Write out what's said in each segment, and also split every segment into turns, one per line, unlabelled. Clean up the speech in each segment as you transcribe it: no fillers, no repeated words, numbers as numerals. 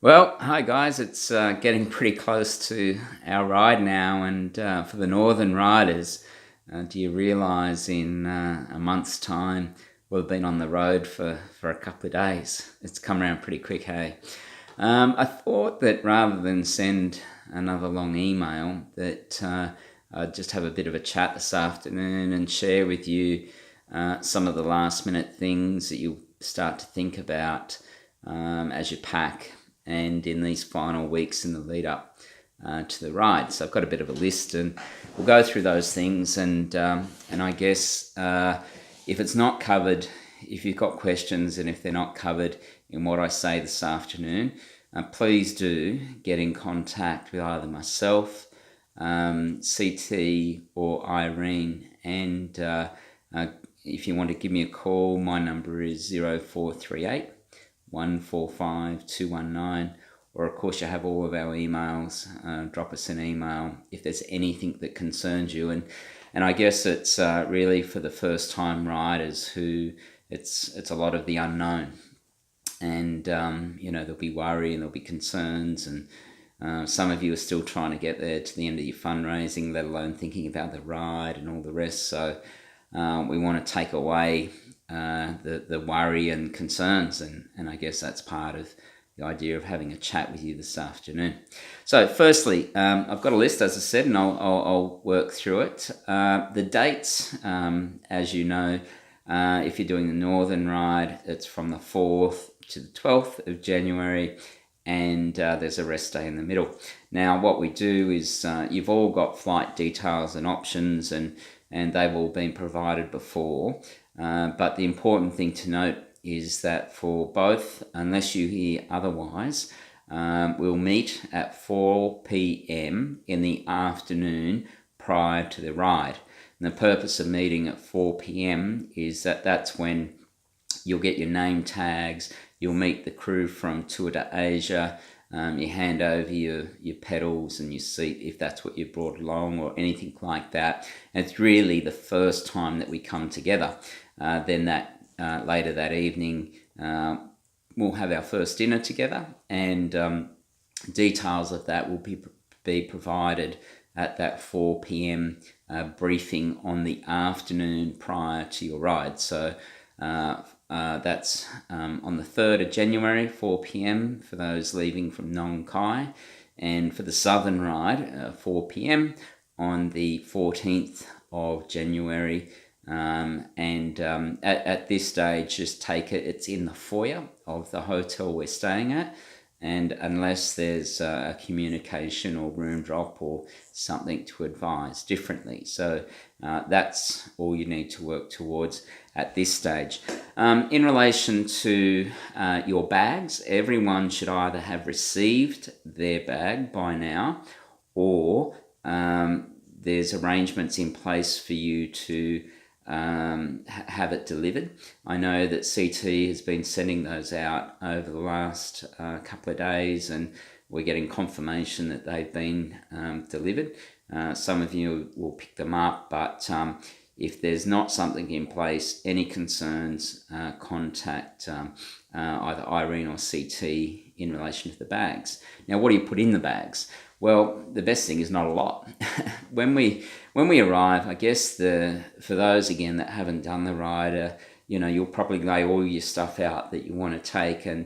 Well, hi guys. It's getting pretty close to our ride now, and for the northern riders, do you realise in a month's time we'll have been on the road for a couple of days? It's come around pretty quick, hey? I thought that rather than send another long email, that I'd just have a bit of a chat this afternoon and share with you some of the last minute things that you start to think about as you pack and in these final weeks in the lead up to the ride. So I've got a bit of a list, and we'll go through those things. And I guess if it's not covered, if you've got questions, and if they're not covered in what I say this afternoon, please do get in contact with either myself, CT, or Irene. And if you want to give me a call, my number is 0438 145 219, or of course you have all of our emails. Drop us an email if there's anything that concerns you, and I guess it's really for the first time riders who it's a lot of the unknown, and there'll be worry and there'll be concerns, and some of you are still trying to get there to the end of your fundraising, let alone thinking about the ride and all the rest. So we want to take away the worry and concerns, and I guess that's part of the idea of having a chat with you this afternoon. So firstly, I've got a list, as I said, and I'll work through it. The dates, as you know, if you're doing the Northern Ride, it's from the 4th to the 12th of January, and there's a rest day in the middle. Now, what we do is you've all got flight details and options, and they've all been provided before. But the important thing to note is that for both, unless you hear otherwise, we'll meet at 4 p.m. in the afternoon prior to the ride. And the purpose of meeting at 4 p.m. is that that's when you'll get your name tags, you'll meet the crew from Tour de Asia, you hand over your pedals and your seat if that's what you brought along, or anything like that. And it's really the first time that we come together. Then later that evening, we'll have our first dinner together, and details of that will be provided at that 4 p.m. Briefing on the afternoon prior to your ride. So that's on the 3rd of January, 4 p.m. for those leaving from Nong Khai, and for the Southern Ride, 4 p.m. on the 14th of January. At this stage, just take it, it's in the foyer of the hotel we're staying at, and unless there's a communication or room drop or something to advise differently. So that's all you need to work towards at this stage. In relation to your bags, everyone should either have received their bag by now, or there's arrangements in place for you to have it delivered. I know that CT has been sending those out over the last couple of days, and we're getting confirmation that they've been delivered. Some of you will pick them up, but if there's not something in place, any concerns, contact either Irene or CT in relation to the bags. Now, what do you put in the bags? Well, the best thing is not a lot. When we arrive, I guess for those again that haven't done the ride, you'll probably lay all your stuff out that you want to take, and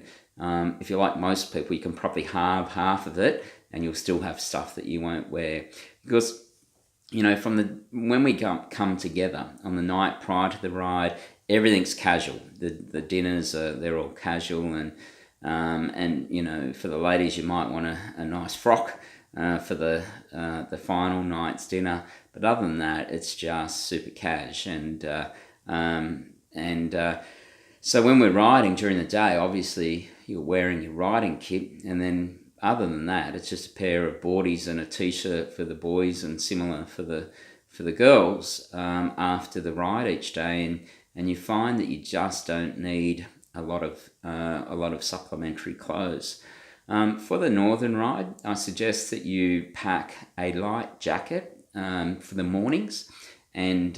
if you're like most people, you can probably halve half of it, and you'll still have stuff that you won't wear, because when we come together on the night prior to the ride, everything's casual. The dinners they're all casual, and for the ladies, you might want a nice frock for the final night's dinner. But other than that, it's just super cash. So when we're riding during the day, obviously you're wearing your riding kit, and then other than that, it's just a pair of boardies and a t-shirt for the boys, and similar for the girls after the ride each day. And you find that you just don't need a lot of supplementary clothes. For the Northern Ride, I suggest that you pack a light jacket for the mornings, and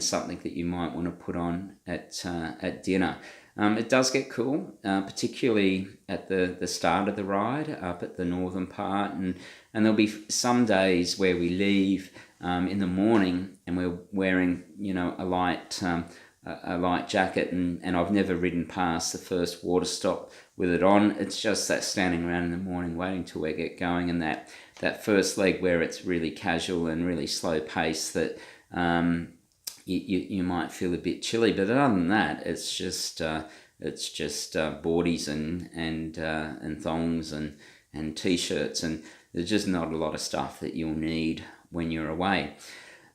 something that you might want to put on at dinner. It does get cool, particularly at the start of the ride up at the northern part, and there'll be some days where we leave in the morning and we're wearing, a light jacket, and I've never ridden past the first water stop with it on. It's just that standing around in the morning waiting till we get going, and that first leg where it's really casual and really slow pace that you might feel a bit chilly, but other than that, it's just boardies and thongs and t-shirts, and there's just not a lot of stuff that you'll need when you're away.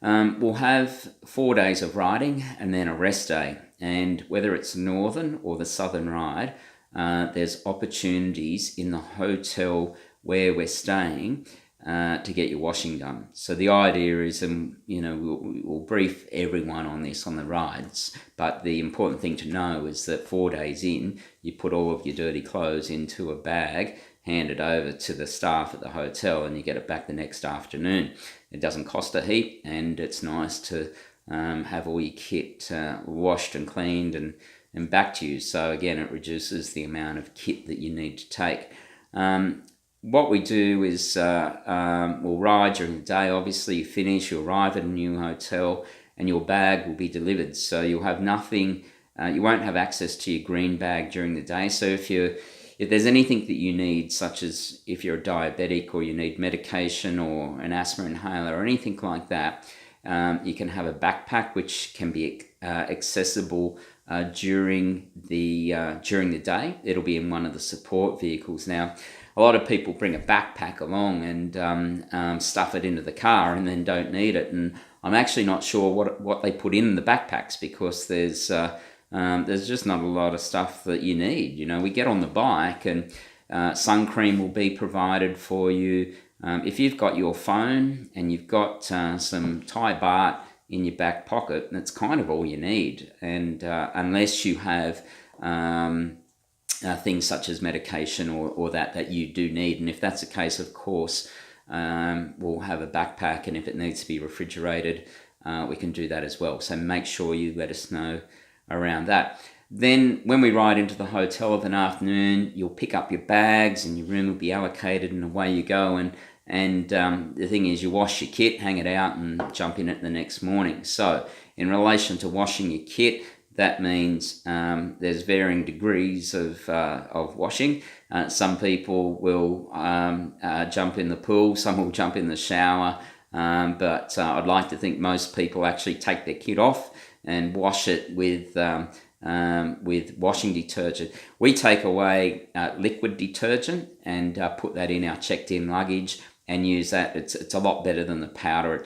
We'll have 4 days of riding and then a rest day, and whether it's northern or the southern ride, there's opportunities in the hotel where we're staying to get your washing done. So the idea is, we'll brief everyone on this on the rides, but the important thing to know is that 4 days in, you put all of your dirty clothes into a bag, hand it over to the staff at the hotel, and you get it back the next afternoon. It doesn't cost a heap, and it's nice to have all your kit washed and cleaned and back to you. So again, it reduces the amount of kit that you need to take. What we do is we'll ride during the day. Obviously, you finish, you arrive at a new hotel, and your bag will be delivered. So you'll have nothing. You won't have access to your green bag during the day. So if there's anything that you need, such as if you're a diabetic or you need medication or an asthma inhaler or anything like that, you can have a backpack which can be accessible during the day. It'll be in one of the support vehicles. Now, a lot of people bring a backpack along and stuff it into the car and then don't need it. And I'm actually not sure what they put in the backpacks, because there's just not a lot of stuff that you need. We get on the bike and sun cream will be provided for you. If you've got your phone and you've got some Thai baht in your back pocket, that's kind of all you need. And unless you have things such as medication or that you do need. And if that's the case, of course, we'll have a backpack, and if it needs to be refrigerated, we can do that as well. So make sure you let us know around that. Then when we ride into the hotel of an afternoon, you'll pick up your bags and your room will be allocated, and away you go. And the thing is, you wash your kit, hang it out, and jump in it the next morning. So in relation to washing your kit, that means there's varying degrees of washing. Some people will jump in the pool, some will jump in the shower, but I'd like to think most people actually take their kit off and wash it with washing detergent. We take away liquid detergent and put that in our checked-in luggage and use that. It's a lot better than the powder.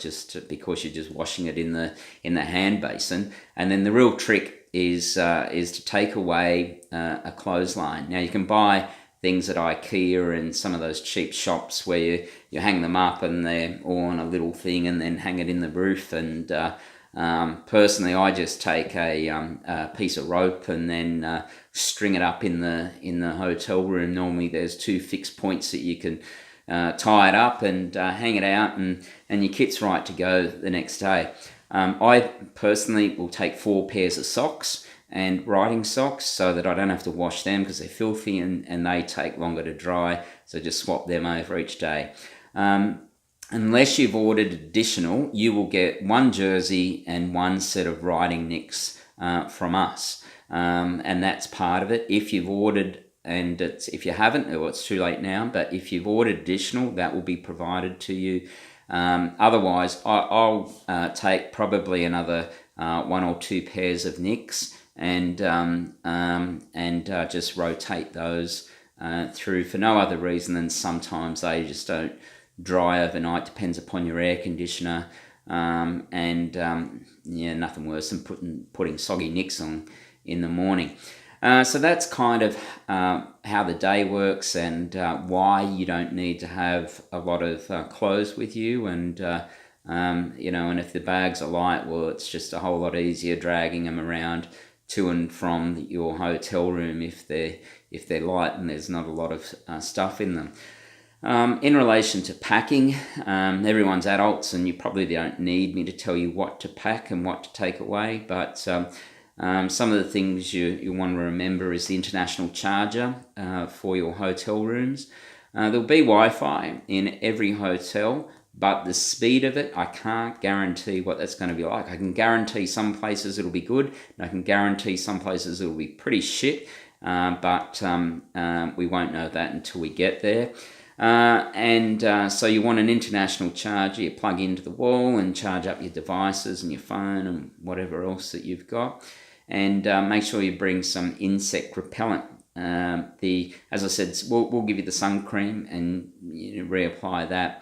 Because you're just washing it in the hand basin. And then the real trick is to take away a clothesline. Now you can buy things at IKEA and some of those cheap shops where you hang them up and they're all on a little thing and then hang it in the roof. And personally, I just take a piece of rope and then string it up in the hotel room. Normally there's 2 fixed points that you can tie it up and hang it out, and your kit's right to go the next day. I personally will take 4 pairs of socks and riding socks so that I don't have to wash them because they're filthy and they take longer to dry, so just swap them over each day. Unless you've ordered additional, you will get 1 jersey and 1 set of riding nicks from us, and that's part of it. If you've ordered, and if you haven't, it's too late now, but if you've ordered additional, that will be provided to you. Otherwise, I'll take probably another 1 or 2 pairs of nicks and just rotate those through for no other reason than sometimes they just don't dry overnight. Depends upon your air conditioner, nothing worse than putting soggy nicks on in the morning. So that's kind of how the day works and why you don't need to have a lot of clothes with you. And and if the bags are light, well, it's just a whole lot easier dragging them around to and from your hotel room if they're light and there's not a lot of stuff in them. In relation to packing, everyone's adults and you probably don't need me to tell you what to pack and what to take away, but Some of the things you want to remember is the international charger for your hotel rooms. There'll be Wi-Fi in every hotel, but the speed of it, I can't guarantee what that's going to be like. I can guarantee some places it'll be good, and I can guarantee some places it'll be pretty shit, but we won't know that until we get there. So you want an international charger. You plug into the wall and charge up your devices and your phone and whatever else that you've got. And make sure you bring some insect repellent. As I said, we'll give you the sun cream, and you reapply that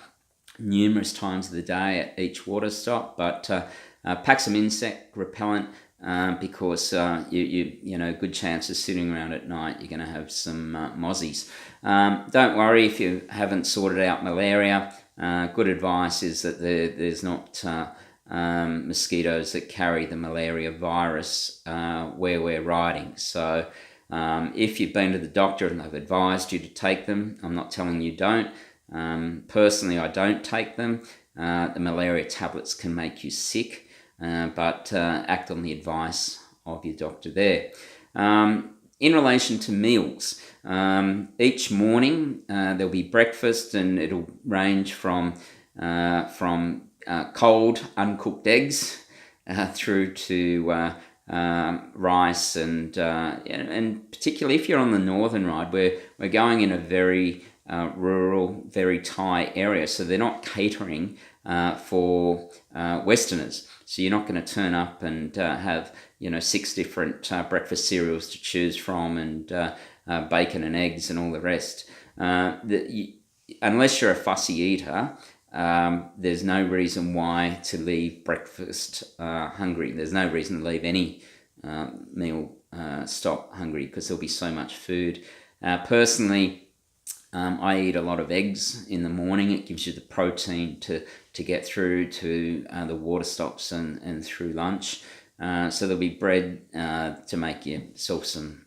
numerous times of the day at each water stop. But pack some insect repellent because good chances sitting around at night you're going to have some mozzies. Don't worry if you haven't sorted out malaria. Good advice is that there's not mosquitoes that carry the malaria virus where we're riding. So if you've been to the doctor and they've advised you to take them, I'm not telling you don't. Personally, I don't take them. The malaria tablets can make you sick, but act on the advice of your doctor there. In relation to meals, each morning there'll be breakfast, and it'll range from cold, uncooked eggs through to rice, and particularly if you're on the northern ride, we're going in a very rural, very Thai area, so they're not catering for Westerners. So you're not going to turn up and have 6 different breakfast cereals to choose from, and bacon and eggs and all the rest. Unless you're a fussy eater, there's no reason why to leave breakfast hungry. There's no reason to leave any meal stop hungry, because there'll be so much food. Personally, I eat a lot of eggs in the morning. It gives you the protein to get through to the water stops and through lunch. So there'll be bread to make yourself some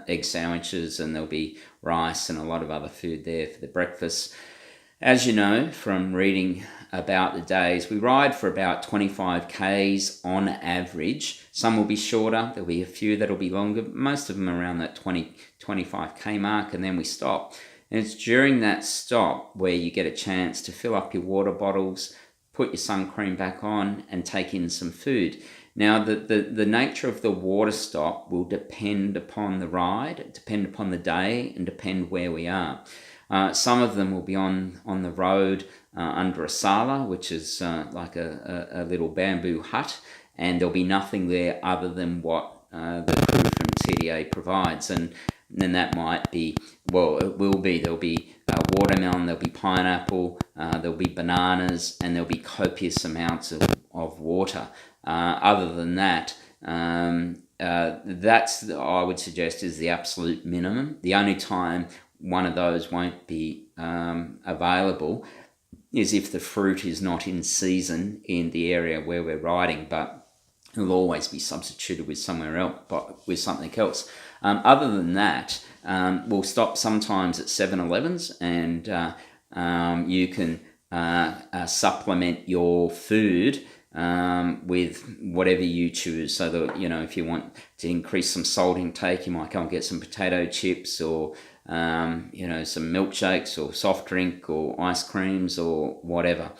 egg sandwiches, and there'll be rice and a lot of other food there for the breakfast. As you know from reading about the days, we ride for about 25 Ks on average. Some will be shorter, there'll be a few that'll be longer, most of them around that 25 K mark, and then we stop. And it's during that stop where you get a chance to fill up your water bottles, put your sun cream back on, and take in some food. Now, the nature of the water stop will depend upon the ride, depend upon the day, and depend where we are. Some of them will be on the road under a sala, which is like a little bamboo hut, and there'll be nothing there other than what the crew from TDA provides. And then that might be, there'll be watermelon, there'll be pineapple, there'll be bananas, and there'll be copious amounts of water. Other than that, that's, I would suggest, is the absolute minimum. The only time one of those won't be available is if the fruit is not in season in the area where we're riding, but it'll always be substituted with somewhere else, but with something else. Other than that, we'll stop sometimes at 7-Elevens, and you can supplement your food with whatever you choose. So that, if you want to increase some salt intake, you might go and get some potato chips, or some milkshakes, or soft drink, or ice creams, or whatever.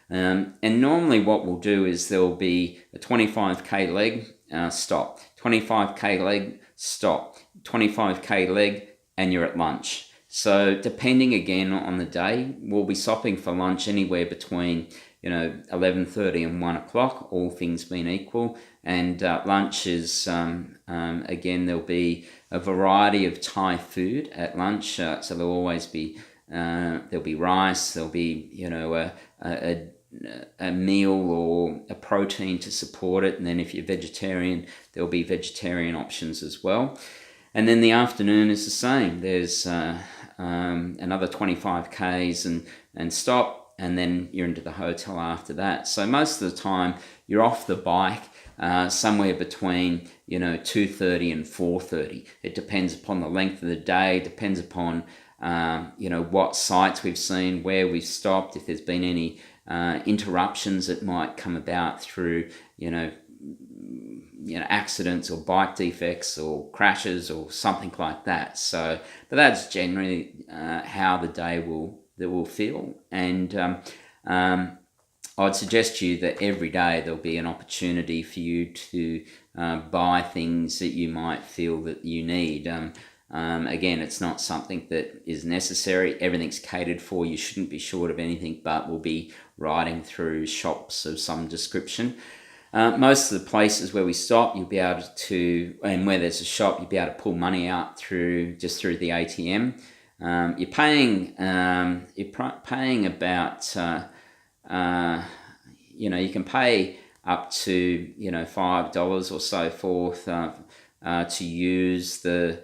And normally what we'll do is there'll be a 25K leg, stop, 25K leg, stop, 25K leg, and you're at lunch. So depending again on the day, we'll be stopping for lunch anywhere between 11:30 and 1 o'clock, all things being equal. And lunch is, again, there'll be a variety of Thai food at lunch. So there'll always be, there'll be rice, there'll be, a meal or a protein to support it. And then if you're vegetarian, there'll be vegetarian options as well. And then the afternoon is the same. There's another 25 Ks and stop, and then you're into the hotel after that. So most of the time you're off the bike somewhere between 2:30 and 4:30. It depends upon the length of the day, depends upon what sites we've seen, where we've stopped, if there's been any interruptions that might come about through accidents or bike defects or crashes or something like that. So, but that's generally how the day will feel. And I'd suggest to you that every day there'll be an opportunity for you to buy things that you might feel that you need. Again, it's not something that is necessary. Everything's catered for. You shouldn't be short of anything, but we'll be riding through shops of some description. Most of the places where we stop, you'll be able to, and where there's a shop, you'll be able to pull money out through the ATM. You're paying about, you can pay up to $5 or so forth to use the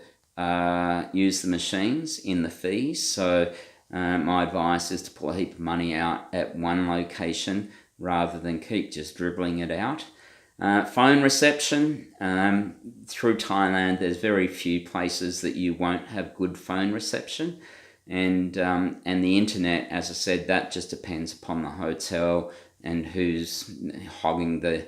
machines in the fees. So my advice is to pull a heap of money out at one location rather than keep just dribbling it out. Phone reception. Through Thailand, there's very few places that you won't have good phone reception. And the internet, as I said, that just depends upon the hotel and who's hogging the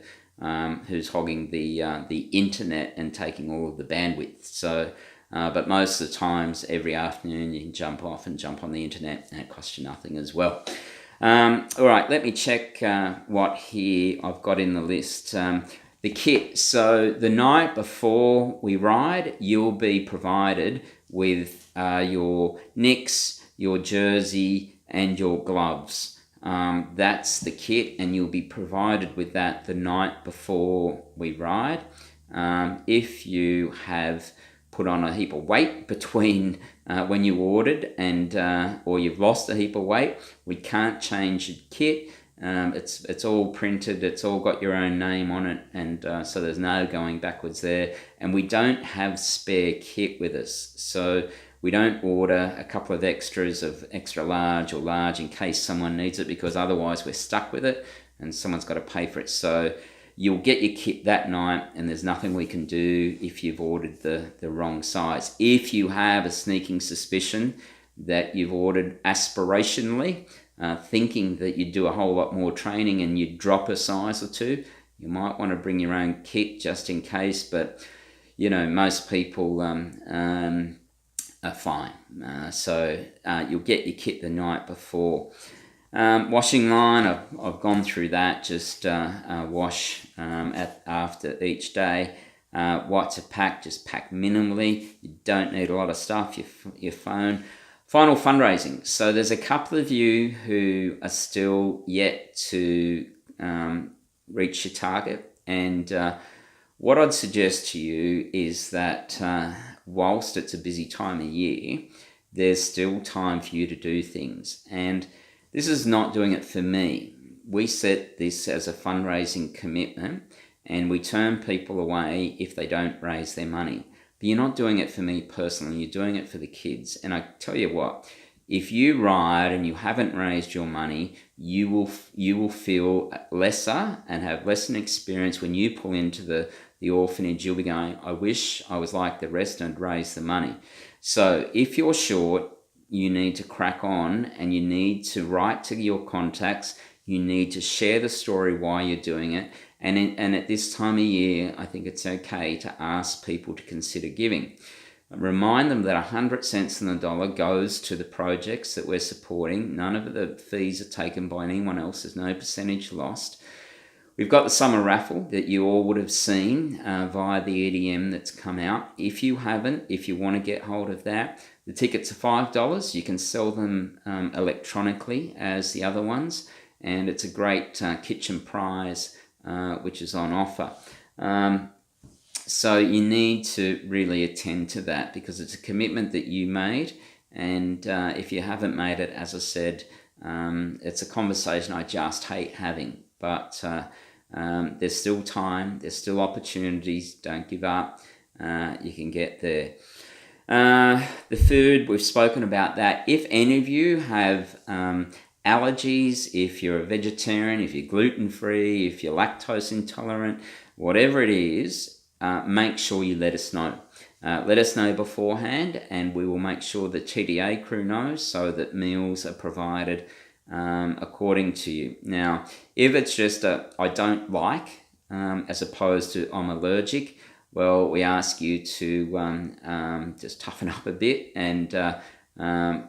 internet and taking all of the bandwidth. So, but most of the times, every afternoon, you can jump off and jump on the internet, and it costs you nothing as well. All right, let me check what here I've got in the list. The kit. So the night before we ride, you'll be provided with your nicks, your jersey, and your gloves. That's the kit, and you'll be provided with that the night before we ride. If you have put on a heap of weight between when you ordered and or you've lost a heap of weight, we can't change your kit. It's all printed, it's all got your own name on it, and so there's no going backwards there. And we don't have spare kit with us, so we don't order a couple of extras of extra large or large in case someone needs it, because otherwise we're stuck with it and someone's got to pay for it. So you'll get your kit that night, and there's nothing we can do if you've ordered the wrong size. If you have a sneaking suspicion that you've ordered aspirationally, thinking that you'd do a whole lot more training and you'd drop a size or two, you might want to bring your own kit just in case. But most people are fine. So you'll get your kit the night before. Washing line, I've gone through that. Just wash after each day. What to pack, just pack minimally. You don't need a lot of stuff, your phone. Final fundraising. So there's a couple of you who are still yet to reach your target. And what I'd suggest to you is that whilst it's a busy time of year, there's still time for you to do things. And this is not doing it for me. We set this as a fundraising commitment, and we turn people away if they don't raise their money. But you're not doing it for me personally, you're doing it for the kids. And I tell you what, if you ride and you haven't raised your money, you will feel lesser and have less an experience when you pull into the orphanage. You'll be going, I wish I was like the rest and raised the money. So if you're short, you need to crack on, and you need to write to your contacts. You need to share the story why you're doing it. And at this time of year, I think it's okay to ask people to consider giving. Remind them that 100 cents on the dollar goes to the projects that we're supporting. None of the fees are taken by anyone else. There's no percentage lost. We've got the summer raffle that you all would have seen via the EDM that's come out. If you haven't, if you want to get hold of that, the tickets are $5. You can sell them electronically as the other ones, and it's a great kitchen prize which is on offer. So you need to really attend to that, because it's a commitment that you made, and if you haven't made it, as I said, it's a conversation I just hate having. But there's still time, there's still opportunities, don't give up, you can get there. The food, we've spoken about that. If any of you have allergies, if you're a vegetarian, if you're gluten-free, if you're lactose intolerant, whatever it is, make sure you let us know. Let us know beforehand, and we will make sure the TDA crew knows, so that meals are provided according to you. Now, if it's just I don't like as opposed to I'm allergic, well, we ask you to just toughen up a bit. And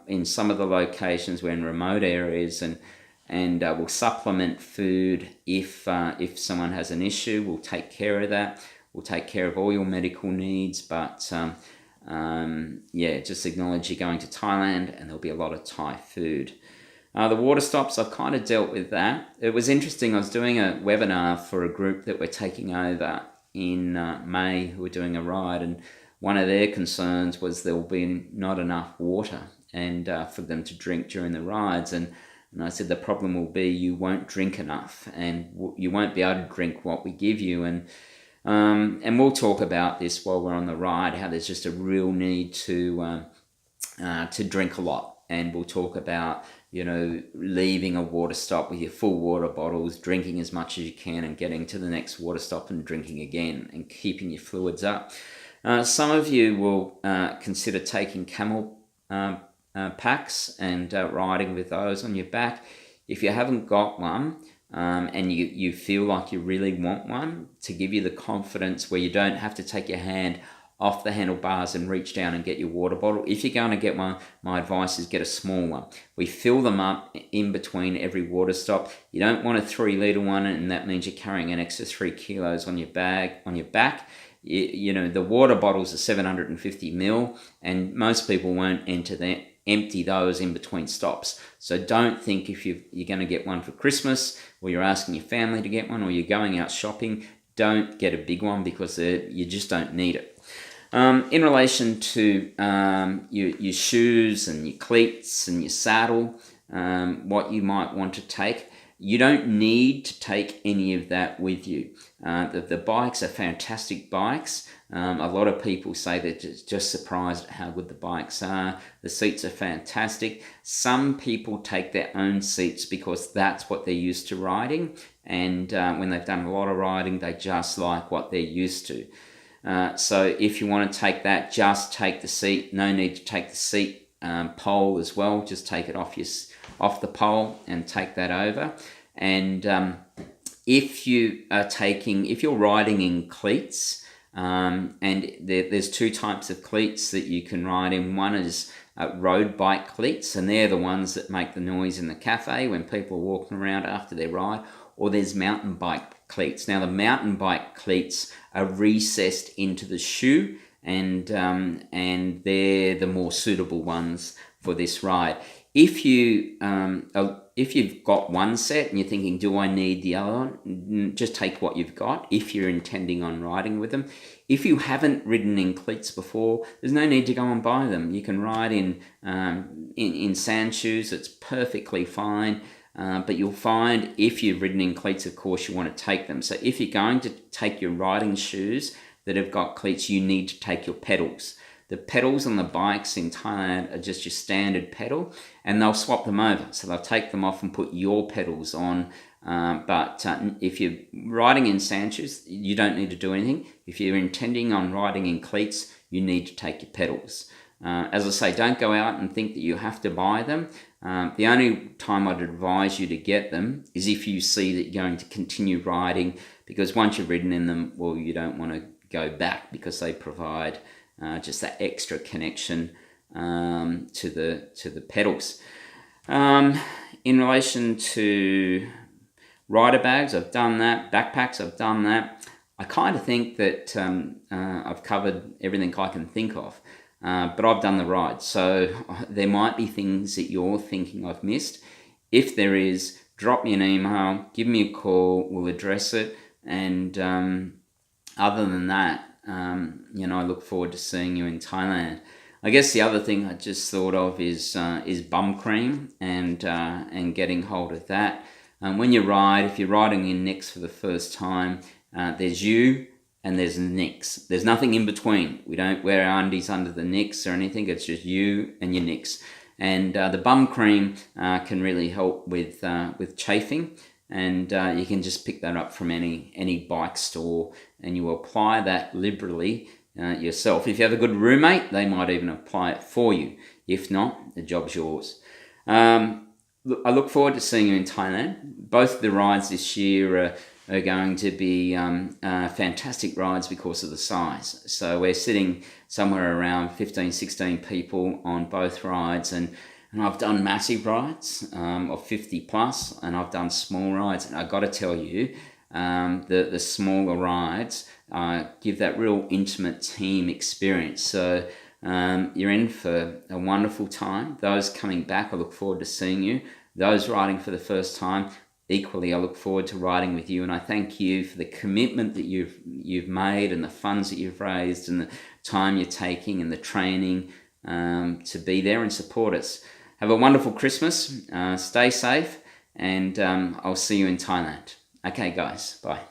in some of the locations, we're in remote areas, and we'll supplement food if someone has an issue. We'll take care of that. We'll take care of all your medical needs. But just acknowledge you're going to Thailand, and there'll be a lot of Thai food. The water stops, I've kind of dealt with that. It was interesting. I was doing a webinar for a group that we're taking over in May, who were doing a ride, and one of their concerns was there will be not enough water and for them to drink during the rides. And I said the problem will be you won't drink enough, and you won't be able to drink what we give you. And we'll talk about this while we're on the ride, how there's just a real need to drink a lot. And we'll talk about, leaving a water stop with your full water bottles, drinking as much as you can, and getting to the next water stop and drinking again, and keeping your fluids up. Some of you will consider taking camel packs and riding with those on your back. If you haven't got one, and you feel like you really want one, to give you the confidence where you don't have to take your hand off the handlebars and reach down and get your water bottle. If you're going to get one, my advice is get a small one. We fill them up in between every water stop. You don't want a 3-litre one, and that means you're carrying an extra 3 kilos on your back. The water bottles are 750 ml, and most people won't empty those in between stops. So don't think if you're going to get one for Christmas, or you're asking your family to get one, or you're going out shopping, don't get a big one, because you just don't need it. In relation to your shoes and your cleats and your saddle, what you might want to take, you don't need to take any of that with you. The bikes are fantastic bikes. A lot of people say they're just surprised at how good the bikes are. The seats are fantastic. Some people take their own seats because that's what they're used to riding. And when they've done a lot of riding, they just like what they're used to. So if you want to take that, just take the seat. No need to take the seat pole as well. Just take it off the pole and take that over. And if you're riding in cleats, and there's 2 types of cleats that you can ride in. One is road bike cleats, and they're the ones that make the noise in the cafe when people are walking around after their ride. Or there's mountain bike cleats. Now the mountain bike cleats are recessed into the shoe, and they're the more suitable ones for this ride. If you've got one set and you're thinking, do I need the other one? Just take what you've got if you're intending on riding with them. If you haven't ridden in cleats before, there's no need to go and buy them. You can ride in sand shoes. It's perfectly fine. But you'll find if you've ridden in cleats, of course, you want to take them. So if you're going to take your riding shoes that have got cleats, you need to take your pedals. The pedals on the bikes in Thailand are just your standard pedal, and they'll swap them over. So they'll take them off and put your pedals on. But if you're riding in sand shoes, you don't need to do anything. If you're intending on riding in cleats, you need to take your pedals. As I say, don't go out and think that you have to buy them. The only time I'd advise you to get them is if you see that you're going to continue riding, because once you've ridden in them, well, you don't want to go back, because they provide just that extra connection to the pedals. In relation to rider bags, I've done that. Backpacks, I've done that. I kind of think that I've covered everything I can think of. But I've done the ride, so there might be things that you're thinking I've missed. If there is, drop me an email, give me a call, we'll address it. And other than that, I look forward to seeing you in Thailand. I guess the other thing I just thought of is bum cream and getting hold of that. When you ride, if you're riding in Nix for the first time, there's you and there's Nix. There's nothing in between. We don't wear our undies under the Nix or anything. It's just you and your Nix. And the bum cream can really help with chafing. And you can just pick that up from any bike store, and you apply that liberally yourself. If you have a good roommate, they might even apply it for you. If not, the job's yours. I look forward to seeing you in Thailand. Both the rides this year are going to be fantastic rides because of the size. So we're sitting somewhere around 15, 16 people on both rides, and I've done massive rides of 50 plus, and I've done small rides, and I've got to tell you, the smaller rides give that real intimate team experience. So you're in for a wonderful time. Those coming back, I look forward to seeing you. Those riding for the first time, equally, I look forward to riding with you, and I thank you for the commitment that you've made, and the funds that you've raised, and the time you're taking, and the training to be there and support us. Have a wonderful Christmas. Stay safe, and I'll see you in Thailand. Okay, guys. Bye.